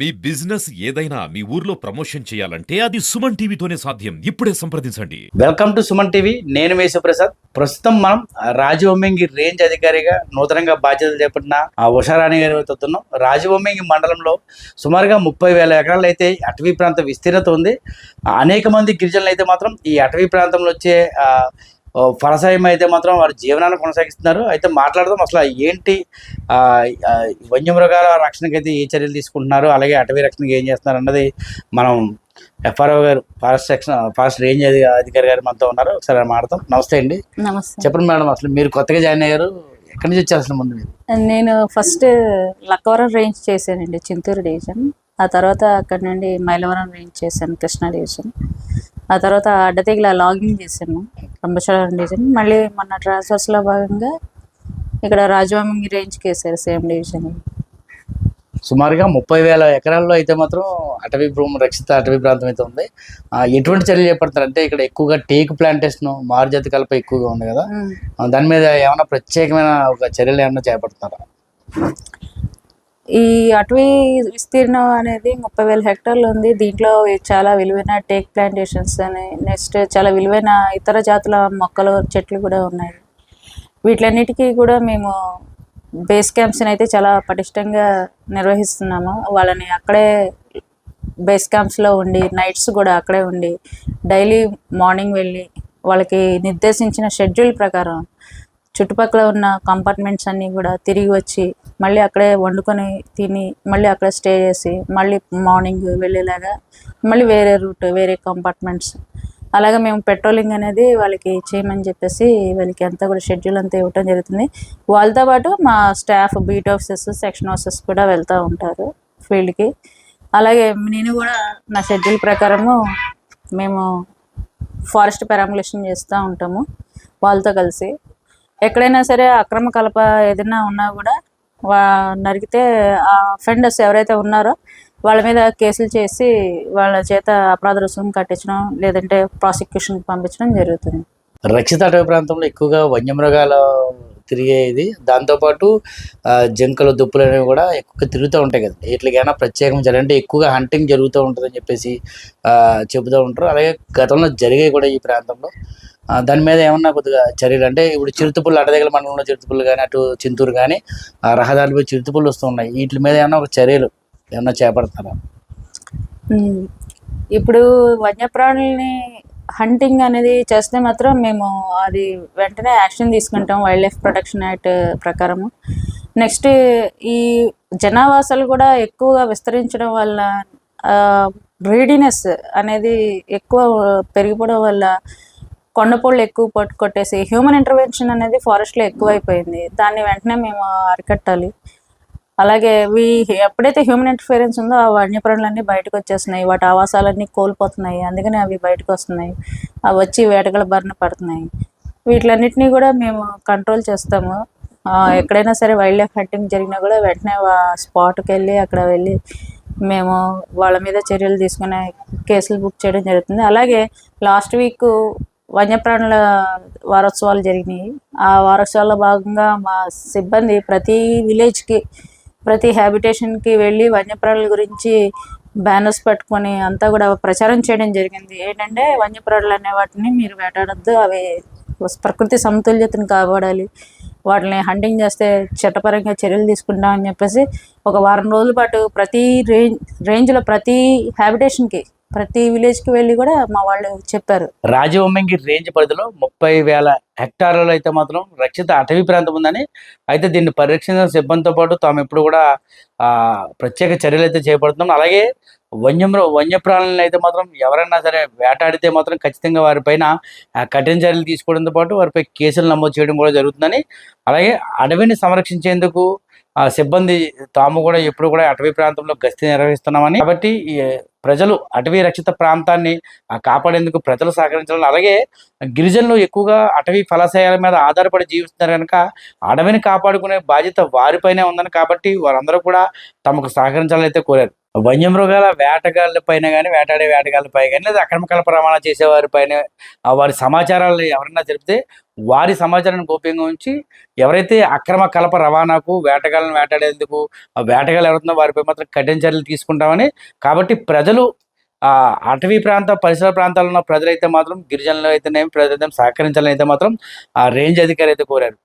మీ business ఏదైనా మీ ఊర్లో promotion చేయాలంటే అది సుమన్ టీవీతోనే సాధ్యం. ఇప్పుడే సంప్రదించండి. Welcome to Suman TV. నేను మీ సుప్రసాద్. ప్రస్తుతం మనం రాజవొమ్మింగి రేంజ్ అధికారిగా నూతనంగా బాధ్యతలు చేపట్టిన ఉషారాణి గారి వస్తున్నాం. రాజవొమ్మింగి మండలంలో సుమారుగా 30,000 ఎకరాలు అయితే అటవీ ప్రాంత విస్తీర్ణత ఉంది. అనేక మంది గిరిజనులు అయితే మాత్రం ఈ అటవీ ప్రాంతంలో వచ్చే ఫలసాయం అయితే మాత్రం వారి జీవనాన్ని కొనసాగిస్తున్నారు. అయితే మాట్లాడదాం అసలు ఏంటి వన్యమృగాల రక్షణకి అయితే ఏ చర్యలు తీసుకుంటున్నారు, అలాగే అటవీ రక్షణకి ఏం చేస్తున్నారు అన్నది మనం ఎఫ్ఆర్ఓ గారు ఫారెస్ట్ రేంజ్ అధికారి గారు మనతో ఉన్నారు. ఒకసారి మాట్లాడతాం. నమస్తే అండి. నమస్తే. చెప్పండి మేడం, అసలు మీరు కొత్తగా జాయిన్ అయ్యారు, ఎక్కడి నుంచి వచ్చారు అసలు? ముందు మీరు నేను ఫస్ట్ లక్కవరం రేంజ్ చేశానండి, చింతూరు డివిజన్. ఆ తర్వాత అక్కడ నుండి మైలవరం రేంజ్ చేశాను, కృష్ణా డివిజన్. ఆ తర్వాత అడ్డతీగల లాగింగ్ చేశాను, రంపచోడవరం డివిజన్. మళ్ళీ మొన్న ట్రాన్స్ఫర్స్లో భాగంగా ఇక్కడ రాజవొమ్మింగి రేంజ్కి వేసారు, సేమ్ డివిజన్. సుమారుగా 30,000 ఎకరాల్లో అయితే మాత్రం అటవీ భూమి రక్షిత అటవీ ప్రాంతం అయితే ఉంది. ఎటువంటి చర్యలు చేపడతారు అంటే ఇక్కడ ఎక్కువగా టేక్ ప్లాంటేషన్, మారుజాతి కలప ఎక్కువగా ఉంది కదా, దాని మీద ఏమైనా ప్రత్యేకమైన ఒక చర్యలు ఏమైనా చేపడుతున్నారా? ఈ అటవీ విస్తీర్ణం అనేది 30,000 హెక్టార్లు ఉంది. దీంట్లో చాలా విలువైన టేక్ ప్లాంటేషన్స్ అని, నెక్స్ట్ చాలా విలువైన ఇతర జాతుల మొక్కలు, చెట్లు కూడా ఉన్నాయి. వీటిలన్నిటికీ కూడా మేము బేస్ క్యాంప్స్ని అయితే చాలా పటిష్టంగా నిర్వహిస్తున్నాము. వాళ్ళని అక్కడే బేస్ క్యాంప్స్లో ఉండి, నైట్స్ కూడా అక్కడే ఉండి, డైలీ మార్నింగ్ వెళ్ళి వాళ్ళకి నిర్దేశించిన షెడ్యూల్ ప్రకారం చుట్టుపక్కల ఉన్న కంపార్ట్మెంట్స్ అన్నీ కూడా తిరిగి వచ్చి మళ్ళీ అక్కడే వండుకొని తిని మళ్ళీ అక్కడే స్టే చేసి మళ్ళీ మార్నింగ్ వెళ్ళేలాగా మళ్ళీ వేరే రూట్, వేరే కంపార్ట్మెంట్స్ అలాగే మేము పెట్రోలింగ్ అనేది వాళ్ళకి చేయమని చెప్పేసి వాళ్ళకి అంతా కూడా షెడ్యూల్ అంతా ఇవ్వటం జరుగుతుంది. వాళ్ళతో పాటు మా staff, beat officers, section officers కూడా వెళ్తూ ఉంటారు ఫీల్డ్కి. అలాగే నేను కూడా నా షెడ్యూల్ ప్రకారము మేము ఫారెస్ట్ పెరాంబులేషన్ చేస్తూ ఉంటాము వాళ్ళతో కలిసి. ఎక్కడైనా సరే అక్రమ కలప ఏదైనా ఉన్నా కూడా నరికితే ఆ అఫెండర్స్ ఎవరైతే ఉన్నారో వాళ్ళ మీద కేసులు చేసి వాళ్ళ చేత అపరాధ రుసుము కట్టించడం, లేదంటే ప్రాసిక్యూషన్కి పంపించడం జరుగుతుంది. రక్షిత అటవీ ప్రాంతంలో ఎక్కువగా వన్యమృగాలు తిరిగేది, దాంతోపాటు జింకలు, దుప్పులు అనేవి కూడా ఎక్కువగా తిరుగుతూ ఉంటాయి కదా. వీటికైనా ప్రత్యేకం చర్య అంటే ఎక్కువగా హంటింగ్ జరుగుతూ ఉంటుందని చెప్పేసి చెబుతూ ఉంటారు. అలాగే గతంలో జరిగాయి కూడా ఈ ప్రాంతంలో. దాని మీద ఏమన్నా కొద్దిగా చర్యలు అంటే ఇప్పుడు చిరుతపుల్లు, అడదగల మండలంలో చిరుతపుల్లు కానీ, అటు చింతూరు కానీ రహదారిపై చిరుతపుల్లు వస్తూ ఉన్నాయి. వీటి మీద ఏమన్నా ఒక చర్యలు ఏమన్నా చేపడతారా? ఇప్పుడు వన్యప్రాణుల్ని హంటింగ్ అనేది చేస్తే మాత్రం మేము అది వెంటనే యాక్షన్ తీసుకుంటాం వైల్డ్ లైఫ్ ప్రొటెక్షన్ యాక్ట్ ప్రకారము. నెక్స్ట్ ఈ జనావాసాలు కూడా ఎక్కువగా విస్తరించడం వల్ల గ్రీడీనెస్ అనేది ఎక్కువ పెరిగిపోవడం వల్ల కొండపొళ్ళు ఎక్కువ కొట్టేసి హ్యూమన్ ఇంటర్వెన్షన్ అనేది ఫారెస్ట్లో ఎక్కువైపోయింది. దాన్ని వెంటనే మేము అరికట్టాలి. అలాగే ఎప్పుడైతే హ్యూమన్ ఇంటర్ఫిరెన్స్ ఉందో ఆ వన్యప్రాణులన్నీ బయటకు వచ్చేస్తున్నాయి, వాటి ఆవాసాలన్నీ కోల్పోతున్నాయి. అందుకని అవి బయటకు వస్తున్నాయి, అవి వచ్చి వేటగాళ్ళ బారిన పడుతున్నాయి. వీటిలన్నిటినీ కూడా మేము కంట్రోల్ చేస్తాము. ఎక్కడైనా సరే వైల్డ్ లైఫ్ హంటింగ్ జరిగినా కూడా వెంటనే స్పాట్కి వెళ్ళి అక్కడ వెళ్ళి మేము వాళ్ళ మీద చర్యలు తీసుకునే కేసులు బుక్ చేయడం జరుగుతుంది. అలాగే లాస్ట్ వీక్ వన్యప్రాణుల వారోత్సవాలు జరిగినాయి. ఆ వారోత్సవాల్లో భాగంగా మా సిబ్బంది ప్రతి విలేజ్కి, ప్రతి హ్యాబిటేషన్కి వెళ్ళి వన్యప్రాణుల గురించి బ్యానర్స్ పట్టుకొని అంతా కూడా ప్రచారం చేయడం జరిగింది. ఏంటంటే వన్యప్రాణులు అనే వాటిని మీరు వేటాడద్దు, అవి ప్రకృతి సమతుల్యతను కాపాడాలి, వాటిని హంటింగ్ చేస్తే చట్టపరంగా చర్యలు తీసుకుంటామని చెప్పేసి ఒక వారం రోజుల పాటు ప్రతి రేంజ్లో ప్రతి హ్యాబిటేషన్కి, ప్రతి విలేజ్కి వెళ్ళి కూడా మా వాళ్ళు చెప్పారు. రాజవొమ్మింగి రేంజ్ పరిధిలో 30,000 హెక్టార్లలో అయితే మాత్రం రక్షిత అటవీ ప్రాంతం ఉందని, అయితే దీన్ని పరిరక్షించిన సిబ్బందితో పాటు తాము ఎప్పుడు కూడా ప్రత్యేక చర్యలు అయితే చేపడుతున్నాం. అలాగే వన్యప్రాణులను అయితే మాత్రం ఎవరైనా సరే వేటాడితే మాత్రం ఖచ్చితంగా వారిపైన కఠిన చర్యలు తీసుకోవడంతో పాటు వారిపై కేసులు నమోదు చేయడం కూడా జరుగుతుందని, అలాగే అడవిని సంరక్షించేందుకు సిబ్బంది తాము కూడా ఎప్పుడు కూడా అటవీ ప్రాంతంలో గస్తీ నిర్వహిస్తున్నామని, కాబట్టి ప్రజలు అటవీ రక్షిత ప్రాంతాన్ని కాపాడేందుకు ప్రజలు సహకరించాలని, అలాగే గిరిజనులు ఎక్కువగా అటవీ ఫలసాయాల మీద ఆధారపడి జీవిస్తున్నారు కనుక అడవిని కాపాడుకునే బాధ్యత వారిపైనే ఉందని, కాబట్టి వారందరూ కూడా తమకు సహకరించాలని అయితే కోరారు. వన్యమృగాల వేటగాళ్ళ పైన కానీ, వేటాడే వేటగాళ్ళపై కానీ, లేదా అక్రమ కలప రవాణా చేసేవారిపైన వారి సమాచారాలు ఎవరైనా తెలిపితే వారి సమాచారాన్ని గోప్యంగా ఉంచి ఎవరైతే అక్రమ కలప రవాణాకు వేటగాళ్ళని వేటాడేందుకు ఆ వేటగాళ్ళు ఎవరుతుందో వారిపై మాత్రం కఠిన చర్యలు తీసుకుంటామని, కాబట్టి ప్రజలు అటవీ ప్రాంత పరిసర ప్రాంతాల్లో ఉన్న ప్రజలైతే మాత్రం గిరిజనులు అయితేనేమి ప్రజలైతే సహకరించాలని అయితే మాత్రం ఆ రేంజ్ అధికారి అయితే కోరారు.